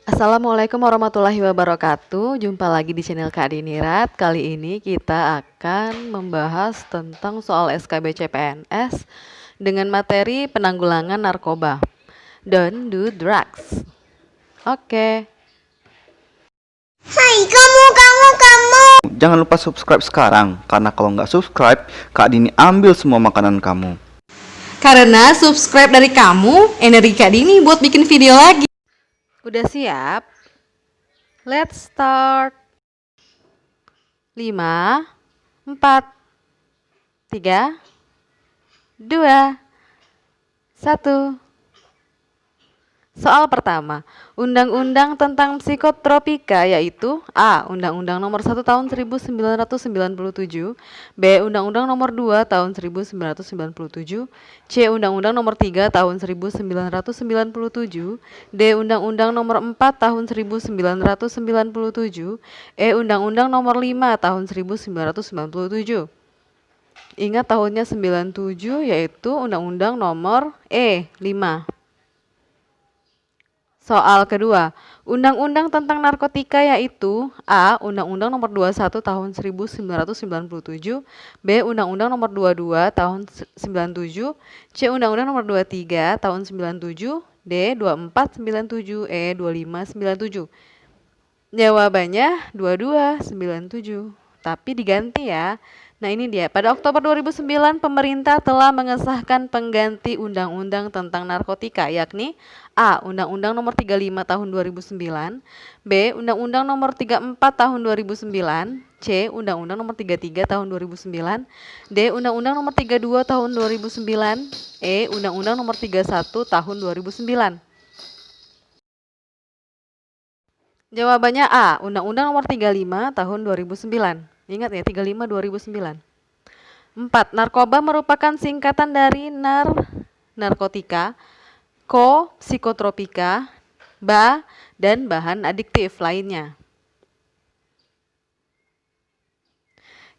Assalamualaikum warahmatullahi wabarakatuh. Jumpa lagi di channel Kak Dinirat. Kali ini kita akan membahas tentang soal SKB CPNS dengan materi penanggulangan narkoba. Don't do drugs. Oke. Hai kamu. Jangan lupa subscribe sekarang, karena kalau nggak subscribe, Kak Dini ambil semua makanan kamu. Karena subscribe dari kamu, energi Kak Dini buat bikin video lagi. Udah siap? Let's start. 5, 4, 3, 2, 1. Soal pertama, Undang-Undang tentang Psikotropika yaitu A. Undang-Undang Nomor 1 Tahun 1997, B. Undang-Undang Nomor 2 Tahun 1997, C. Undang-Undang Nomor 3 Tahun 1997, D. Undang-Undang Nomor 4 Tahun 1997, E. Undang-Undang Nomor 5 Tahun 1997. Ingat tahunnya 97 yaitu Undang-Undang Nomor 5. Soal kedua, Undang-Undang tentang narkotika yaitu A. Undang-Undang Nomor 21 Tahun 1997, B. Undang-Undang Nomor 22 Tahun 97, C. Undang-Undang Nomor 23 Tahun 97, D. 2497, E. 2597. Jawabannya 2297, tapi diganti ya. Nah ini dia, pada Oktober 2009 pemerintah telah mengesahkan pengganti undang-undang tentang narkotika yakni A. Undang-Undang Nomor 35 Tahun 2009, B. Undang-Undang Nomor 34 Tahun 2009, C. Undang-Undang Nomor 33 Tahun 2009, D. Undang-Undang Nomor 32 Tahun 2009, E. Undang-Undang Nomor 31 Tahun 2009. Jawabannya A. Undang-Undang Nomor 35 Tahun 2009. Ingat ya, 35 2009. 4. Narkoba merupakan singkatan dari narkotika, psikotropika, dan bahan adiktif lainnya.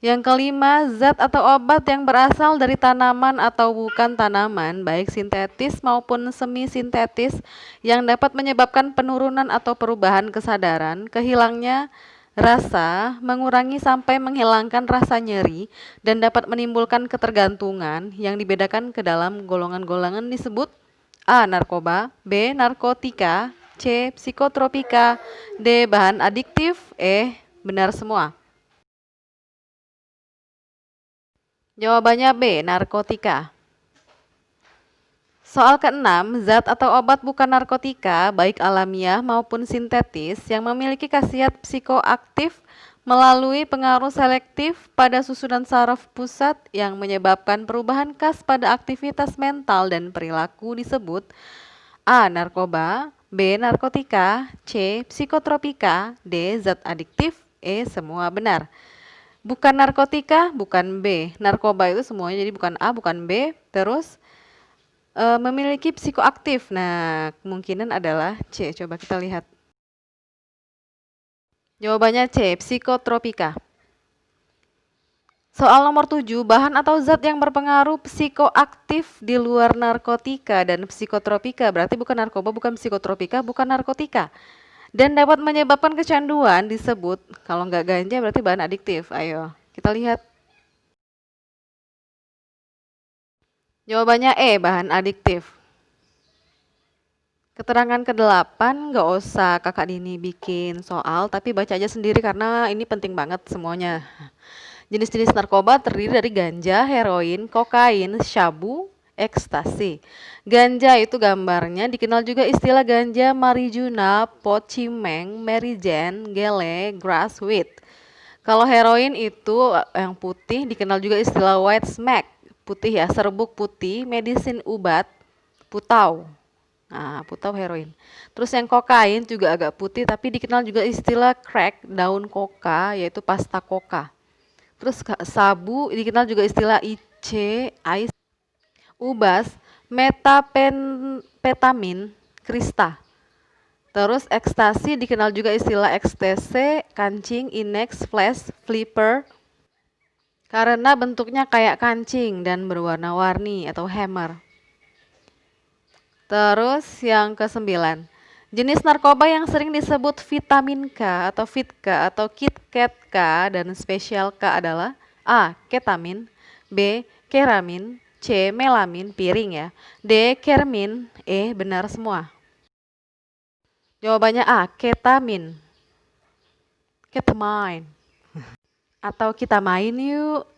Yang kelima, zat atau obat yang berasal dari tanaman atau bukan tanaman, baik sintetis maupun semi-sintetis, yang dapat menyebabkan penurunan atau perubahan kesadaran, kehilangnya rasa, mengurangi sampai menghilangkan rasa nyeri, dan dapat menimbulkan ketergantungan yang dibedakan ke dalam golongan-golongan disebut A. Narkoba, B. Narkotika, C. Psikotropika, D. Bahan adiktif, E. Benar semua. Jawabannya B. Narkotika. Soal keenam, zat atau obat bukan narkotika, baik alamiah maupun sintetis, yang memiliki khasiat psikoaktif melalui pengaruh selektif pada susunan saraf pusat yang menyebabkan perubahan khas pada aktivitas mental dan perilaku disebut A. Narkoba, B. Narkotika, C. Psikotropika, D. Zat adiktif, E. Semua benar. Bukan narkotika, bukan B. Narkoba itu semuanya, jadi bukan A, bukan B. Terus memiliki psikoaktif. Nah, kemungkinan adalah C. Coba kita lihat. Jawabannya C. Psikotropika. Soal nomor 7, bahan atau zat yang berpengaruh psikoaktif di luar narkotika dan psikotropika. Berarti bukan narkoba, bukan psikotropika, bukan narkotika. Dan dapat menyebabkan kecanduan disebut, kalau nggak ganja berarti bahan adiktif. Ayo, kita lihat. Jawabannya E, bahan adiktif. Keterangan ke-8, nggak usah kakak Dini bikin soal, tapi baca aja sendiri karena ini penting banget semuanya. Jenis-jenis narkoba terdiri dari ganja, heroin, kokain, syabu, ekstasi. Ganja itu gambarnya dikenal juga istilah ganja marijuana, pocimeng, merijen, gele, grassweed. Kalau heroin itu yang putih dikenal juga istilah white smack, putih ya, serbuk putih, medisin ubat, putau. Nah, putau heroin. Terus yang kokain juga agak putih tapi dikenal juga istilah crack, daun koka, yaitu pasta koka. Terus sabu dikenal juga istilah IC, ice, ubas, metapentamin, krista. Terus ekstasi dikenal juga istilah ekstase, kancing, inex, flash, flipper, karena bentuknya kayak kancing dan berwarna-warni atau hammer. Terus yang ke-9, Jenis narkoba yang sering disebut vitamin K atau Fit-K atau KitKat K dan spesial K adalah A. Ketamin, B. Keramin, C. Melamin, piring ya, D. Kermin, E. Benar semua. Jawabannya A. Ketamin. Ketamine. Atau kita main yuk.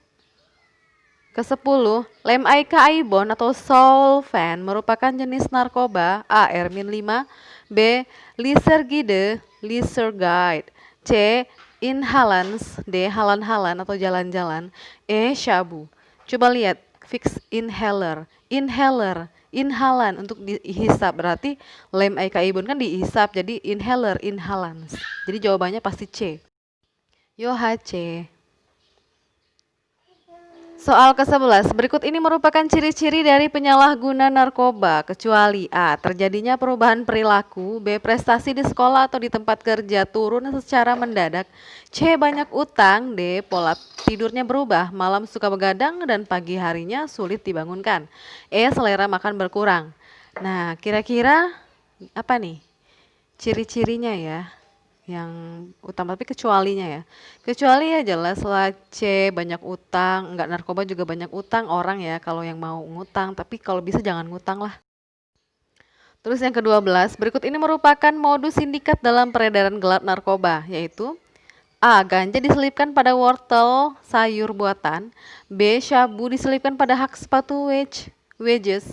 Ke-10, lem Aikaibon atau solvan merupakan jenis narkoba A. Ermin 5, B. Lysergide, Lysergide, C. Inhalans, D. Halan-halan atau jalan-jalan, E. Shabu. Coba lihat, fix inhaler, inhalan untuk dihisap, berarti lem Aikaibon kan dihisap, jadi inhaler, inhalans. Jadi jawabannya pasti C. Yo C. Soal ke-11, berikut ini merupakan ciri-ciri dari penyalahguna narkoba, kecuali A. Terjadinya perubahan perilaku, B. Prestasi di sekolah atau di tempat kerja turun secara mendadak, C. Banyak utang, D. Pola tidurnya berubah, malam suka begadang dan pagi harinya sulit dibangunkan, E. Selera makan berkurang. Nah, kira-kira apa nih ciri-cirinya ya? Yang utama, tapi kecualinya ya. Kecuali ya jelas lah C, banyak utang, enggak narkoba juga banyak utang orang ya kalau yang mau ngutang, tapi kalau bisa jangan ngutang lah. Terus yang ke-12, berikut ini merupakan modus sindikat dalam peredaran gelap narkoba, yaitu A. Ganja diselipkan pada wortel sayur buatan, B. Syabu diselipkan pada hak sepatu wedges,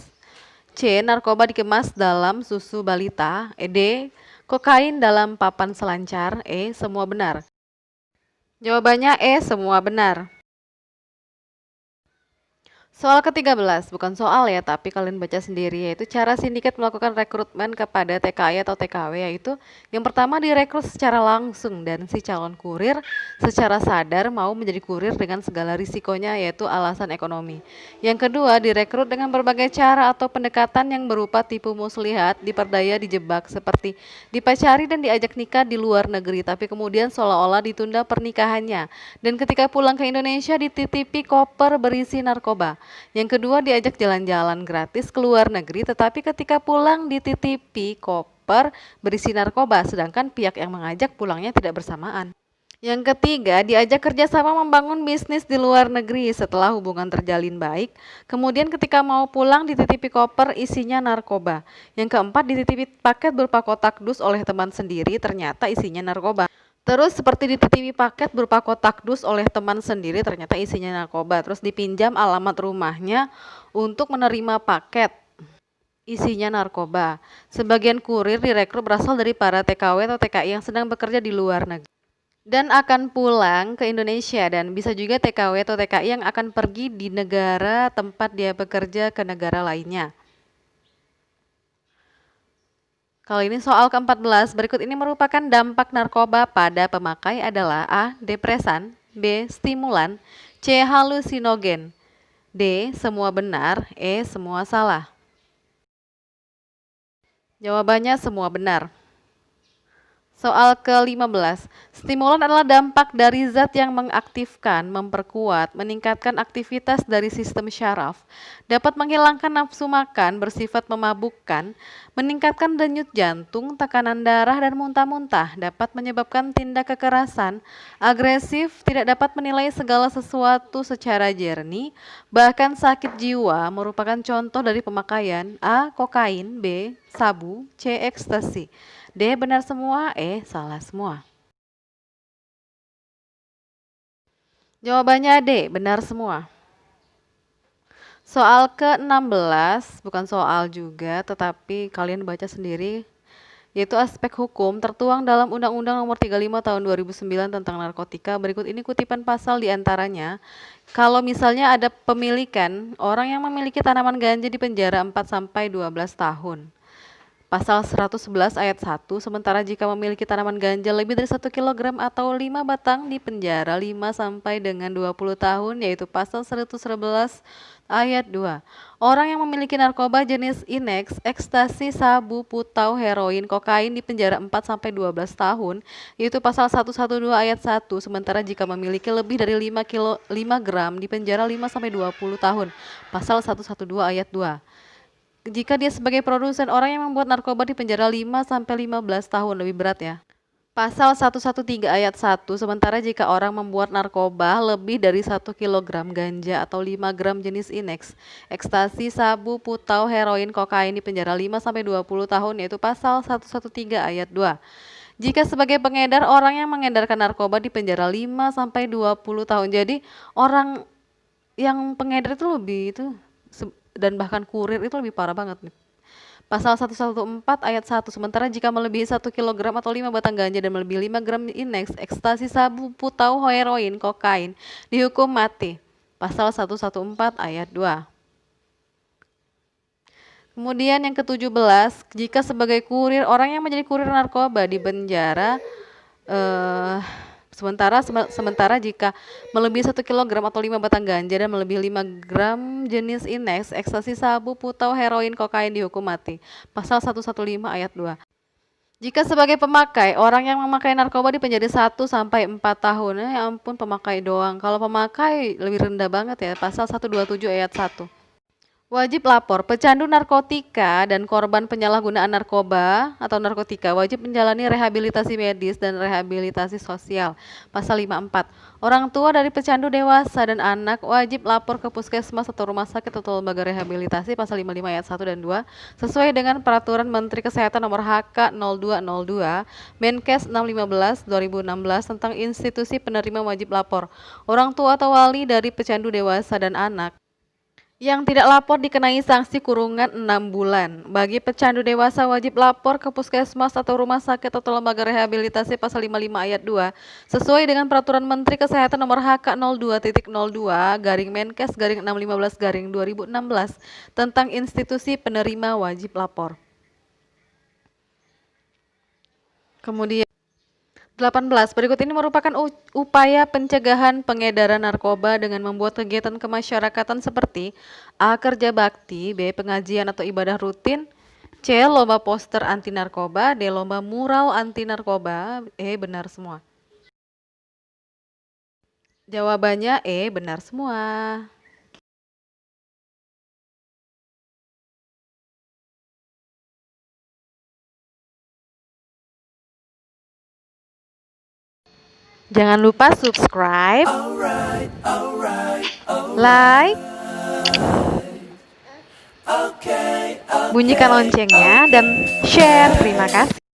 C. Narkoba dikemas dalam susu balita, D. Kokain dalam papan selancar, E. Semua benar. Jawabannya E. Semua benar. Soal ke-13, bukan soal ya, tapi kalian baca sendiri, yaitu cara sindikat melakukan rekrutmen kepada TKI atau TKW, yaitu yang pertama direkrut secara langsung dan si calon kurir secara sadar mau menjadi kurir dengan segala risikonya, yaitu alasan ekonomi. Yang kedua, direkrut dengan berbagai cara atau pendekatan yang berupa tipu muslihat, diperdaya, dijebak, seperti dipacari dan diajak nikah di luar negeri, tapi kemudian seolah-olah ditunda pernikahannya, dan ketika pulang ke Indonesia dititipi koper berisi narkoba. Yang kedua, diajak jalan-jalan gratis ke luar negeri, tetapi ketika pulang dititipi koper berisi narkoba, sedangkan pihak yang mengajak pulangnya tidak bersamaan. Yang ketiga, diajak kerjasama membangun bisnis di luar negeri setelah hubungan terjalin baik. Kemudian ketika mau pulang dititipi koper isinya narkoba. Yang keempat, dititipi paket berupa kotak dus oleh teman sendiri, ternyata isinya narkoba. Terus seperti dititipi paket berupa kotak dus oleh teman sendiri, ternyata isinya narkoba. Terus dipinjam alamat rumahnya untuk menerima paket, isinya narkoba. Sebagian kurir direkrut berasal dari para TKW atau TKI yang sedang bekerja di luar negeri dan akan pulang ke Indonesia, dan bisa juga TKW atau TKI yang akan pergi di negara tempat dia bekerja ke negara lainnya. Kali ini soal ke-14, berikut ini merupakan dampak narkoba pada pemakai adalah A. Depresan, B. Stimulan, C. Halusinogen, D. Semua benar, E. Semua salah. Jawabannya semua benar. Soal ke-15, stimulan adalah dampak dari zat yang mengaktifkan, memperkuat, meningkatkan aktivitas dari sistem syaraf, dapat menghilangkan nafsu makan, bersifat memabukkan, meningkatkan denyut jantung, tekanan darah, dan muntah-muntah, dapat menyebabkan tindak kekerasan, agresif, tidak dapat menilai segala sesuatu secara jernih, bahkan sakit jiwa, merupakan contoh dari pemakaian A. Kokain, B. Sabu, C. Ekstasi, D. Benar semua, E. Salah semua. Jawabannya D. Benar semua. Soal ke-16, bukan soal juga, tetapi kalian baca sendiri, yaitu aspek hukum tertuang dalam Undang-Undang Nomor 35 Tahun 2009 tentang narkotika. Berikut ini kutipan pasal diantaranya. Kalau misalnya ada pemilikan, orang yang memiliki tanaman ganja di penjara 4-12 tahun. Pasal 111 ayat 1, sementara jika memiliki tanaman ganja lebih dari 1 kg atau 5 batang di penjara 5 sampai dengan 20 tahun, yaitu pasal 111 ayat 2. Orang yang memiliki narkoba jenis Inex, ekstasi, sabu, putau, heroin, kokain di penjara 4 sampai 12 tahun, yaitu pasal 112 ayat 1, sementara jika memiliki lebih dari 5 gram di penjara 5 sampai 20 tahun, pasal 112 ayat 2. jika dia sebagai produsen. Orang yang membuat narkoba dipenjara 5 sampai 15 tahun, lebih berat ya. Pasal 113 ayat 1, sementara jika orang membuat narkoba lebih dari 1 kilogram ganja atau 5 gram jenis ineks, ekstasi, sabu, putau, heroin, kokain dipenjara 5 sampai 20 tahun, yaitu pasal 113 ayat 2. Jika sebagai pengedar, orang yang mengedarkan narkoba dipenjara 5 sampai 20 tahun. Jadi orang yang pengedar itu lebih dan bahkan kurir itu lebih parah banget nih. Pasal 114 ayat 1, sementara jika melebihi 1 kilogram atau 5 batang ganja dan melebihi 5 gram ineks, ekstasi, sabu, putau, heroin, kokain, dihukum mati. Pasal 114 ayat 2. Kemudian yang ke-17, jika sebagai kurir, orang yang menjadi kurir narkoba dipenjara sementara jika melebihi 1 kilogram atau 5 batang ganja dan melebihi 5 gram jenis ineks, ekstasi, sabu, putau, heroin, kokain dihukum mati. Pasal 115 ayat 2. Jika sebagai pemakai, orang yang memakai narkoba dipenjara 1 sampai 4 tahun. Ya ampun, pemakai doang. Kalau pemakai lebih rendah banget ya. Pasal 127 ayat 1. Wajib lapor, pecandu narkotika dan korban penyalahgunaan narkoba atau narkotika wajib menjalani rehabilitasi medis dan rehabilitasi sosial. Pasal 54. Orang tua dari pecandu dewasa dan anak wajib lapor ke puskesmas atau rumah sakit atau lembaga rehabilitasi. Pasal 55 ayat 1 dan 2 sesuai dengan peraturan Menteri Kesehatan nomor HK 0202 Menkes 615 2016 tentang institusi penerima wajib lapor. Orang tua atau wali dari pecandu dewasa dan anak yang tidak lapor dikenai sanksi kurungan 6 bulan. Bagi pecandu dewasa wajib lapor ke puskesmas atau rumah sakit atau lembaga rehabilitasi. Pasal 55 ayat 2 sesuai dengan peraturan Menteri Kesehatan nomor HK 02.02 garing Menkes garing 615 garing 2016 tentang institusi penerima wajib lapor. Kemudian 18. Berikut ini merupakan upaya pencegahan pengedaran narkoba dengan membuat kegiatan kemasyarakatan seperti A. Kerja bakti, B. Pengajian atau ibadah rutin, C. Lomba poster anti narkoba, D. Lomba mural anti narkoba. Benar semua. Jawabannya benar semua. Jangan lupa subscribe, like, bunyikan loncengnya, dan share. Terima kasih.